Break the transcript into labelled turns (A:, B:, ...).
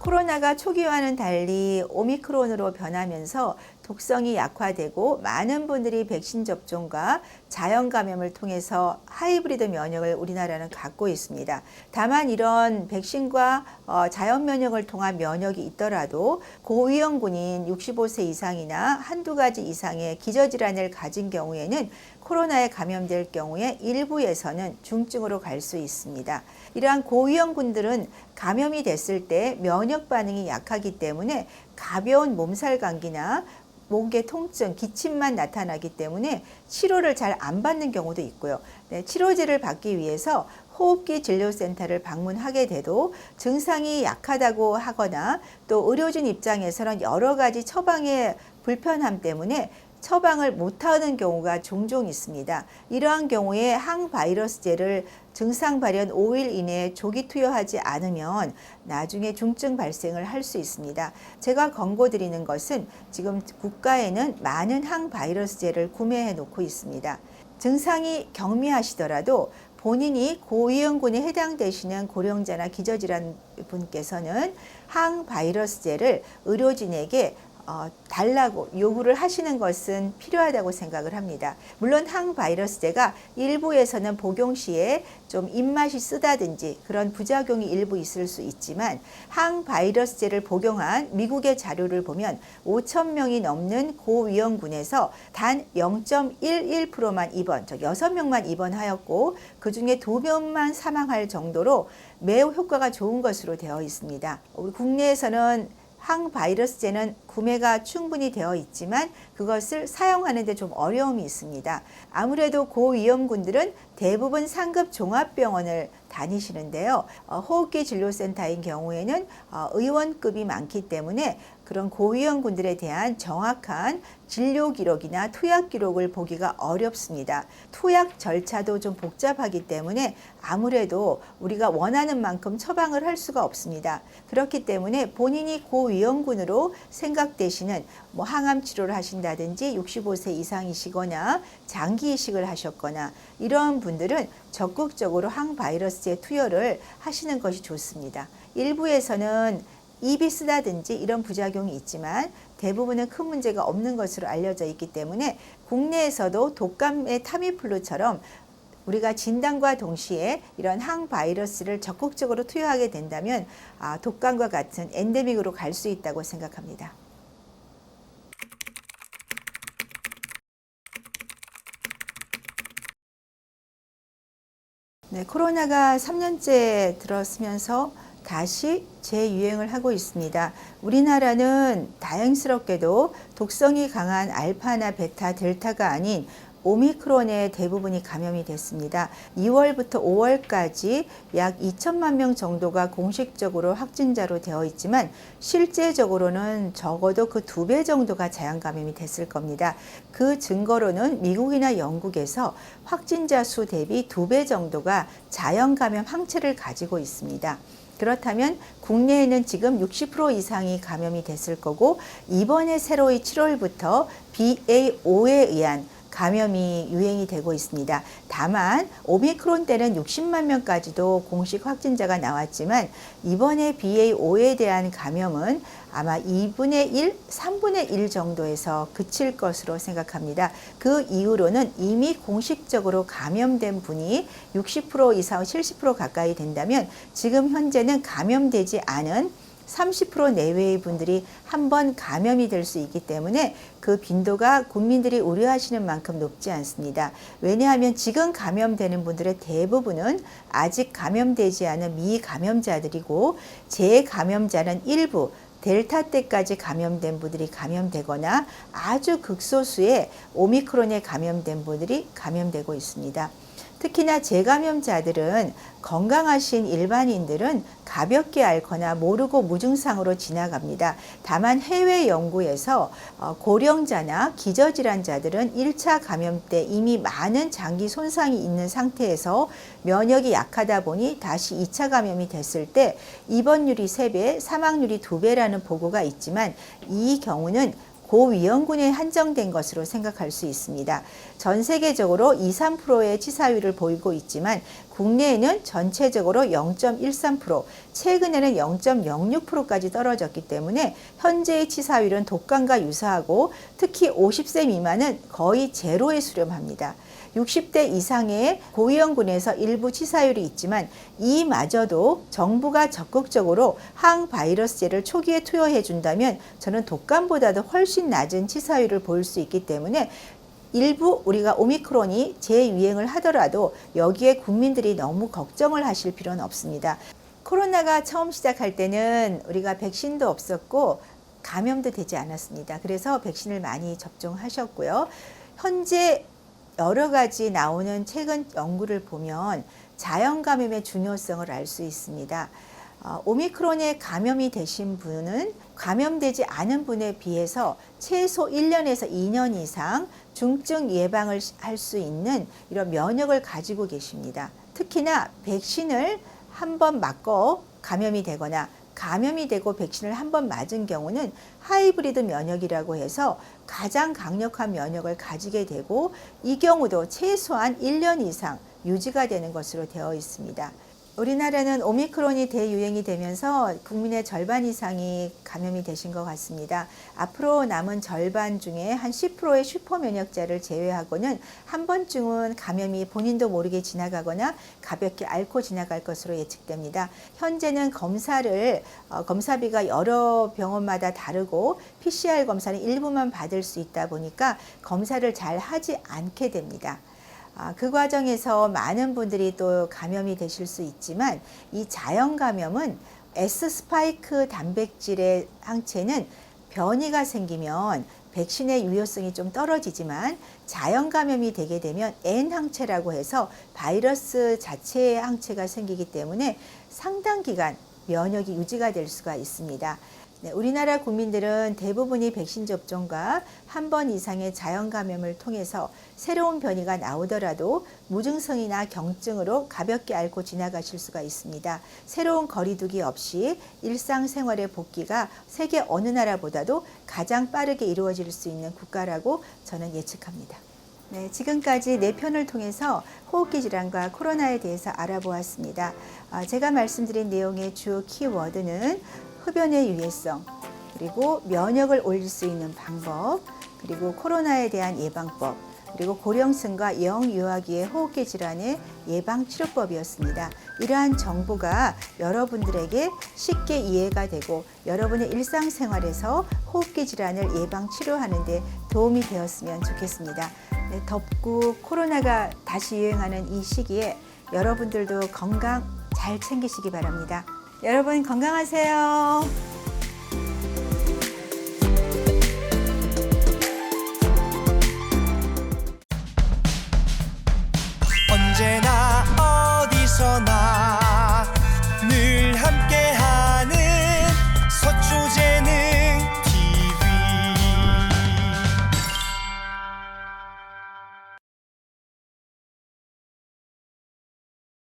A: 코로나가 초기와는 달리 오미크론으로 변하면서 독성이 약화되고 많은 분들이 백신 접종과 자연 감염을 통해서 하이브리드 면역을 우리나라는 갖고 있습니다. 다만 이런 백신과 자연 면역을 통한 면역이 있더라도 고위험군인 65세 이상이나 한두 가지 이상의 기저질환을 가진 경우에는 코로나에 감염될 경우에 일부에서는 중증으로 갈 수 있습니다. 이러한 고위험군들은 감염이 됐을 때 면역 반응이 약하기 때문에 가벼운 몸살 감기나 목의 통증, 기침만 나타나기 때문에 치료를 잘 안 받는 경우도 있고요. 치료제를 받기 위해서 호흡기 진료센터를 방문하게 돼도 증상이 약하다고 하거나 또 의료진 입장에서는 여러 가지 처방의 불편함 때문에 처방을 못하는 경우가 종종 있습니다. 이러한 경우에 항바이러스제를 증상 발현 5일 이내에 조기 투여하지 않으면 나중에 중증 발생을 할 수 있습니다. 제가 권고드리는 것은 지금 국가에는 많은 항바이러스제를 구매해 놓고 있습니다. 증상이 경미하시더라도 본인이 고위험군에 해당되시는 고령자나 기저질환 분께서는 항바이러스제를 의료진에게 달라고 요구를 하시는 것은 필요하다고 생각을 합니다. 물론 항바이러스제가 일부에서는 복용 시에 좀 입맛이 쓰다든지 그런 부작용이 일부 있을 수 있지만 항바이러스제를 복용한 미국의 자료를 보면 5,000명이 넘는 고위험군에서 단 0.11%만 입원, 즉 6명만 입원하였고 그 중에 2명만 사망할 정도로 매우 효과가 좋은 것으로 되어 있습니다. 우리 국내에서는 항바이러스제는 구매가 충분히 되어 있지만 그것을 사용하는 데 좀 어려움이 있습니다. 아무래도 고위험군들은 대부분 상급 종합병원을 다니시는데요. 호흡기 진료센터인 경우에는 의원급이 많기 때문에 그런 고위험군들에 대한 정확한 진료 기록이나 투약 기록을 보기가 어렵습니다. 투약 절차도 좀 복잡하기 때문에 아무래도 우리가 원하는 만큼 처방을 할 수가 없습니다. 그렇기 때문에 본인이 고위험군으로 생각되시는 항암 치료를 하신다든지 65세 이상이시거나 장기 이식을 하셨거나 이러한 분들은 적극적으로 항바이러스제 투여를 하시는 것이 좋습니다. 일부에서는 입이 쓰다든지 이런 부작용이 있지만 대부분은 큰 문제가 없는 것으로 알려져 있기 때문에 국내에서도 독감의 타미플루처럼 우리가 진단과 동시에 이런 항바이러스를 적극적으로 투여하게 된다면 독감과 같은 엔데믹으로 갈 수 있다고 생각합니다. 네, 코로나가 3년째 들어서면서 다시 재유행을 하고 있습니다. 우리나라는 다행스럽게도 독성이 강한 알파나 베타, 델타가 아닌 오미크론에 대부분이 감염이 됐습니다. 2월부터 5월까지 약 2천만 명 정도가 공식적으로 확진자로 되어 있지만 실제적으로는 적어도 그 2배 정도가 자연 감염이 됐을 겁니다. 그 증거로는 미국이나 영국에서 확진자 수 대비 2배 정도가 자연 감염 항체를 가지고 있습니다. 그렇다면 국내에는 지금 60% 이상이 감염이 됐을 거고 이번에 새로이 7월부터 BA.5에 의한 감염이 유행이 되고 있습니다. 다만 오미크론 때는 60만 명까지도 공식 확진자가 나왔지만 이번에 BA.5에 대한 감염은 아마 2분의 1, 3분의 1 정도에서 그칠 것으로 생각합니다. 그 이후로는 이미 공식적으로 감염된 분이 60% 이상 70% 가까이 된다면 지금 현재는 감염되지 않은 30% 내외의 분들이 한 번 감염이 될 수 있기 때문에 그 빈도가 국민들이 우려하시는 만큼 높지 않습니다. 왜냐하면 지금 감염되는 분들의 대부분은 아직 감염되지 않은 미감염자들이고 재감염자는 일부 델타 때까지 감염된 분들이 감염되거나 아주 극소수의 오미크론에 감염된 분들이 감염되고 있습니다. 특히나 재감염자들은 건강하신 일반인들은 가볍게 앓거나 모르고 무증상으로 지나갑니다. 다만 해외 연구에서 고령자나 기저질환자들은 1차 감염 때 이미 많은 장기 손상이 있는 상태에서 면역이 약하다 보니 다시 2차 감염이 됐을 때 입원율이 3배, 사망률이 2배라는 보고가 있지만 이 경우는 고위험군에 한정된 것으로 생각할 수 있습니다. 전 세계적으로 2~3%의 치사율을 보이고 있지만 국내에는 전체적으로 0.13%, 최근에는 0.06%까지 떨어졌기 때문에 현재의 치사율은 독감과 유사하고 특히 50세 미만은 거의 제로에 수렴합니다. 60대 이상의 고위험군에서 일부 치사율이 있지만 이마저도 정부가 적극적으로 항바이러스제를 초기에 투여해 준다면 저는 독감보다도 훨씬 낮은 치사율을 보일 수 있기 때문에 일부 우리가 오미크론이 재유행을 하더라도 여기에 국민들이 너무 걱정을 하실 필요는 없습니다. 코로나가 처음 시작할 때는 우리가 백신도 없었고 감염도 되지 않았습니다. 그래서 백신을 많이 접종하셨고요. 현재 여러 가지 나오는 최근 연구를 보면 자연 감염의 중요성을 알 수 있습니다. 오미크론에 감염이 되신 분은 감염되지 않은 분에 비해서 최소 1년에서 2년 이상 중증 예방을 할 수 있는 이런 면역을 가지고 계십니다. 특히나 백신을 한 번 맞고 감염이 되거나 감염이 되고 백신을 한 번 맞은 경우는 하이브리드 면역이라고 해서 가장 강력한 면역을 가지게 되고 이 경우도 최소한 1년 이상 유지가 되는 것으로 되어 있습니다. 우리나라는 오미크론이 대유행이 되면서 국민의 절반 이상이 감염이 되신 것 같습니다. 앞으로 남은 절반 중에 한 10%의 슈퍼면역자를 제외하고는 한 번쯤은 감염이 본인도 모르게 지나가거나 가볍게 앓고 지나갈 것으로 예측됩니다. 현재는 검사비가 여러 병원마다 다르고 PCR 검사는 일부만 받을 수 있다 보니까 검사를 잘 하지 않게 됩니다. 그 과정에서 많은 분들이 또 감염이 되실 수 있지만 이 자연 감염은 S 스파이크 단백질의 항체는 변이가 생기면 백신의 유효성이 좀 떨어지지만 자연 감염이 되게 되면 N 항체라고 해서 바이러스 자체의 항체가 생기기 때문에 상당 기간 면역이 유지가 될 수가 있습니다. 네, 우리나라 국민들은 대부분이 백신 접종과 한 번 이상의 자연 감염을 통해서 새로운 변이가 나오더라도 무증상이나 경증으로 가볍게 앓고 지나가실 수가 있습니다. 새로운 거리두기 없이 일상생활의 복귀가 세계 어느 나라보다도 가장 빠르게 이루어질 수 있는 국가라고 저는 예측합니다. 네, 지금까지 4편을 통해서 호흡기 질환과 코로나에 대해서 알아보았습니다. 제가 말씀드린 내용의 주 키워드는 흡연의 유해성, 그리고 면역을 올릴 수 있는 방법, 그리고 코로나에 대한 예방법, 그리고 고령층과 영유아기의 호흡기 질환의 예방치료법이었습니다. 이러한 정보가 여러분들에게 쉽게 이해가 되고 여러분의 일상생활에서 호흡기 질환을 예방치료하는 데 도움이 되었으면 좋겠습니다. 네, 덥고 코로나가 다시 유행하는 이 시기에 여러분들도 건강 잘 챙기시기 바랍니다. 여러분 건강하세요.